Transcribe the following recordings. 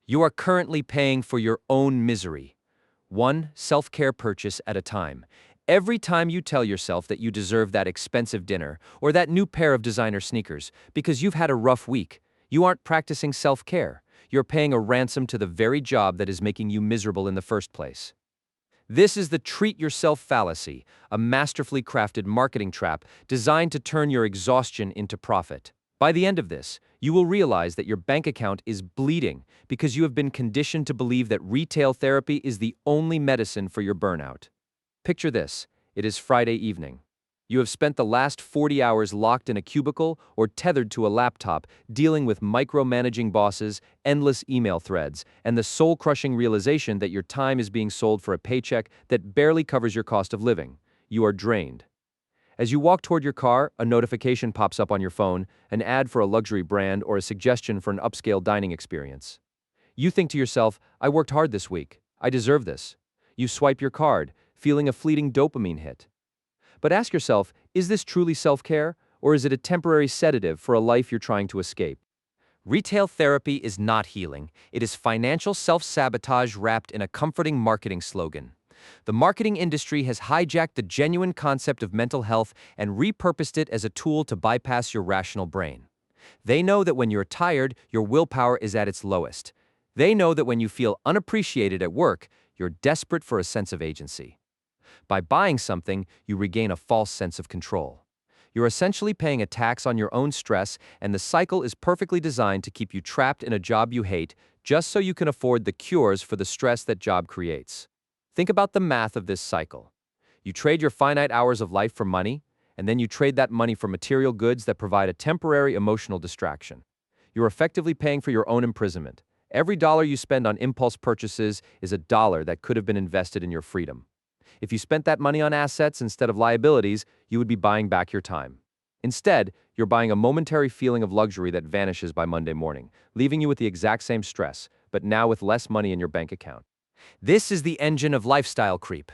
You are currently paying for your own misery, one self-care purchase at a time. Every time you tell yourself that you deserve that expensive dinner or that new pair of designer sneakers because you've had a rough week, you aren't practicing self-care. You're paying a ransom to the very job that is making you miserable in the first place. This is the treat yourself fallacy, a masterfully crafted marketing trap designed to turn your exhaustion into profit. By the end of this, you will realize that your bank account is bleeding because you have been conditioned to believe that retail therapy is the only medicine for your burnout. Picture this: it is Friday evening. You have spent the last 40 hours locked in a cubicle or tethered to a laptop, dealing with micromanaging bosses, endless email threads, and the soul-crushing realization that your time is being sold for a paycheck that barely covers your cost of living. You are drained. As you walk toward your car, a notification pops up on your phone, an ad for a luxury brand or a suggestion for an upscale dining experience. You think to yourself, I worked hard this week. I deserve this. You swipe your card, feeling a fleeting dopamine hit. But ask yourself, is this truly self-care, or is it a temporary sedative for a life you're trying to escape? Retail therapy is not healing. It is financial self-sabotage wrapped in a comforting marketing slogan. The marketing industry has hijacked the genuine concept of mental health and repurposed it as a tool to bypass your rational brain. They know that when you're tired, your willpower is at its lowest. They know that when you feel unappreciated at work, you're desperate for a sense of agency. By buying something, you regain a false sense of control. You're essentially paying a tax on your own stress, and the cycle is perfectly designed to keep you trapped in a job you hate just so you can afford the cures for the stress that job creates. Think about the math of this cycle. You trade your finite hours of life for money, and then you trade that money for material goods that provide a temporary emotional distraction. You're effectively paying for your own imprisonment. Every dollar you spend on impulse purchases is a dollar that could have been invested in your freedom. If you spent that money on assets instead of liabilities, you would be buying back your time. Instead, you're buying a momentary feeling of luxury that vanishes by Monday morning, leaving you with the exact same stress, but now with less money in your bank account. This is the engine of lifestyle creep.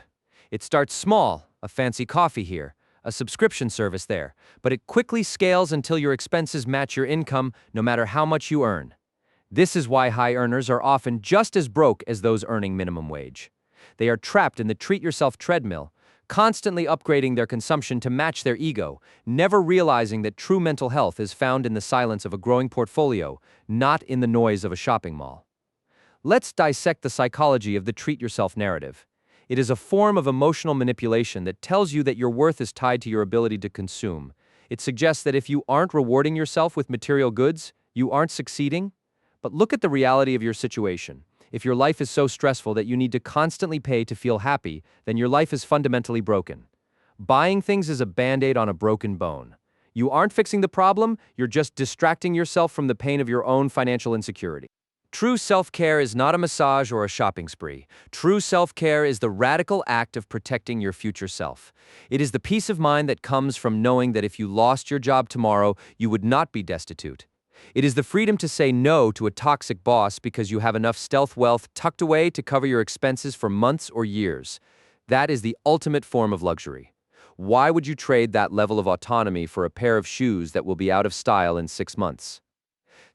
It starts small, a fancy coffee here, a subscription service there, but it quickly scales until your expenses match your income, no matter how much you earn. This is why high earners are often just as broke as those earning minimum wage. They are trapped in the treat-yourself treadmill, constantly upgrading their consumption to match their ego, never realizing that true mental health is found in the silence of a growing portfolio, not in the noise of a shopping mall. Let's dissect the psychology of the treat-yourself narrative. It is a form of emotional manipulation that tells you that your worth is tied to your ability to consume. It suggests that if you aren't rewarding yourself with material goods, you aren't succeeding. But look at the reality of your situation. If your life is so stressful that you need to constantly pay to feel happy, then your life is fundamentally broken. Buying things is a band-aid on a broken bone. You aren't fixing the problem, you're just distracting yourself from the pain of your own financial insecurity. True self-care is not a massage or a shopping spree. True self-care is the radical act of protecting your future self. It is the peace of mind that comes from knowing that if you lost your job tomorrow, you would not be destitute. It is the freedom to say no to a toxic boss because you have enough stealth wealth tucked away to cover your expenses for months or years. That is the ultimate form of luxury. Why would you trade that level of autonomy for a pair of shoes that will be out of style in 6 months?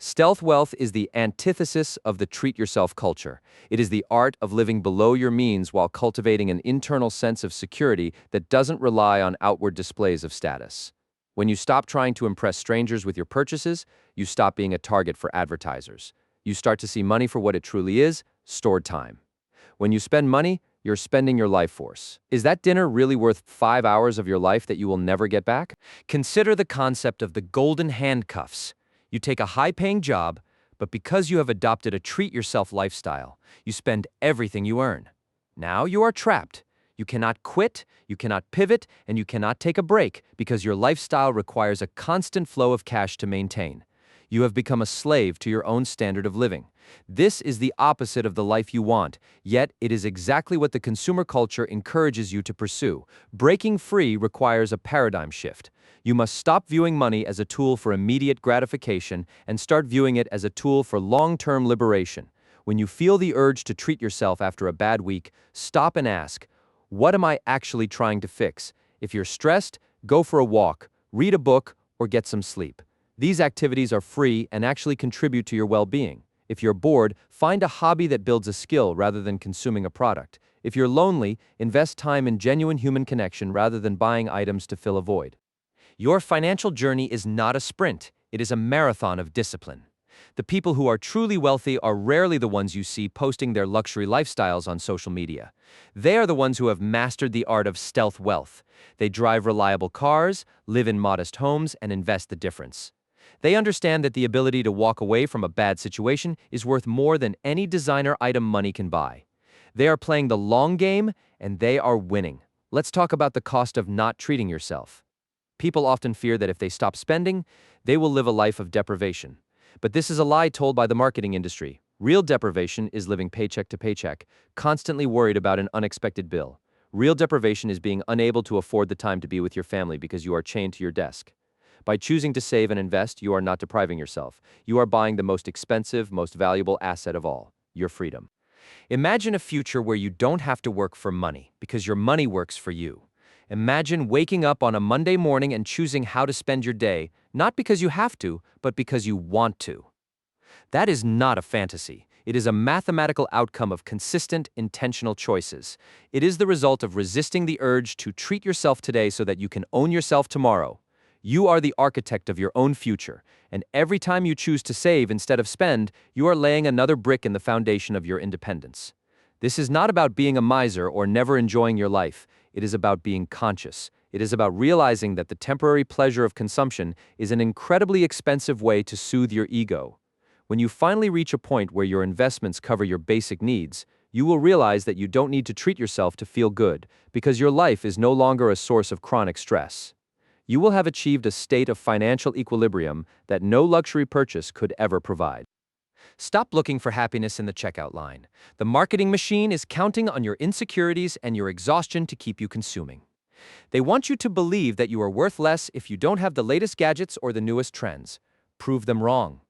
Stealth wealth is the antithesis of the treat-yourself culture. It is the art of living below your means while cultivating an internal sense of security that doesn't rely on outward displays of status. When you stop trying to impress strangers with your purchases, you stop being a target for advertisers. You start to see money for what it truly is: stored time. When you spend money, you're spending your life force. Is that dinner really worth 5 hours of your life that you will never get back? Consider the concept of the golden handcuffs. You take a high-paying job, but because you have adopted a treat-yourself lifestyle, you spend everything you earn. Now you are trapped. You cannot quit, you cannot pivot, and you cannot take a break because your lifestyle requires a constant flow of cash to maintain. You have become a slave to your own standard of living. This is the opposite of the life you want, yet it is exactly what the consumer culture encourages you to pursue. Breaking free requires a paradigm shift. You must stop viewing money as a tool for immediate gratification and start viewing it as a tool for long-term liberation. When you feel the urge to treat yourself after a bad week, stop and ask, what am I actually trying to fix? If you're stressed, go for a walk, read a book, or get some sleep. These activities are free and actually contribute to your well-being. If you're bored, find a hobby that builds a skill rather than consuming a product. If you're lonely, invest time in genuine human connection rather than buying items to fill a void. Your financial journey is not a sprint, it is a marathon of discipline. The people who are truly wealthy are rarely the ones you see posting their luxury lifestyles on social media. They are the ones who have mastered the art of stealth wealth. They drive reliable cars, live in modest homes, and invest the difference. They understand that the ability to walk away from a bad situation is worth more than any designer item money can buy. They are playing the long game, and they are winning. Let's talk about the cost of not treating yourself. People often fear that if they stop spending, they will live a life of deprivation. But this is a lie told by the marketing industry. Real deprivation is living paycheck to paycheck, constantly worried about an unexpected bill. Real deprivation is being unable to afford the time to be with your family because you are chained to your desk. By choosing to save and invest, you are not depriving yourself. You are buying the most expensive, most valuable asset of all, your freedom. Imagine a future where you don't have to work for money, because your money works for you. Imagine waking up on a Monday morning and choosing how to spend your day, not because you have to, but because you want to. That is not a fantasy. It is a mathematical outcome of consistent, intentional choices. It is the result of resisting the urge to treat yourself today so that you can own yourself tomorrow. You are the architect of your own future, and every time you choose to save instead of spend, you are laying another brick in the foundation of your independence. This is not about being a miser or never enjoying your life. It is about being conscious. It is about realizing that the temporary pleasure of consumption is an incredibly expensive way to soothe your ego. When you finally reach a point where your investments cover your basic needs, you will realize that you don't need to treat yourself to feel good, because your life is no longer a source of chronic stress. You will have achieved a state of financial equilibrium that no luxury purchase could ever provide. Stop looking for happiness in the checkout line. The marketing machine is counting on your insecurities and your exhaustion to keep you consuming. They want you to believe that you are worth less if you don't have the latest gadgets or the newest trends. Prove them wrong.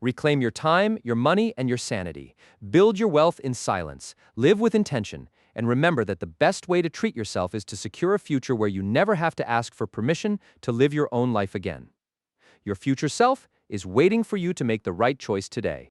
Reclaim your time, your money, and your sanity. Build your wealth in silence. Live with intention. And remember that the best way to treat yourself is to secure a future where you never have to ask for permission to live your own life again. Your future self is waiting for you to make the right choice today.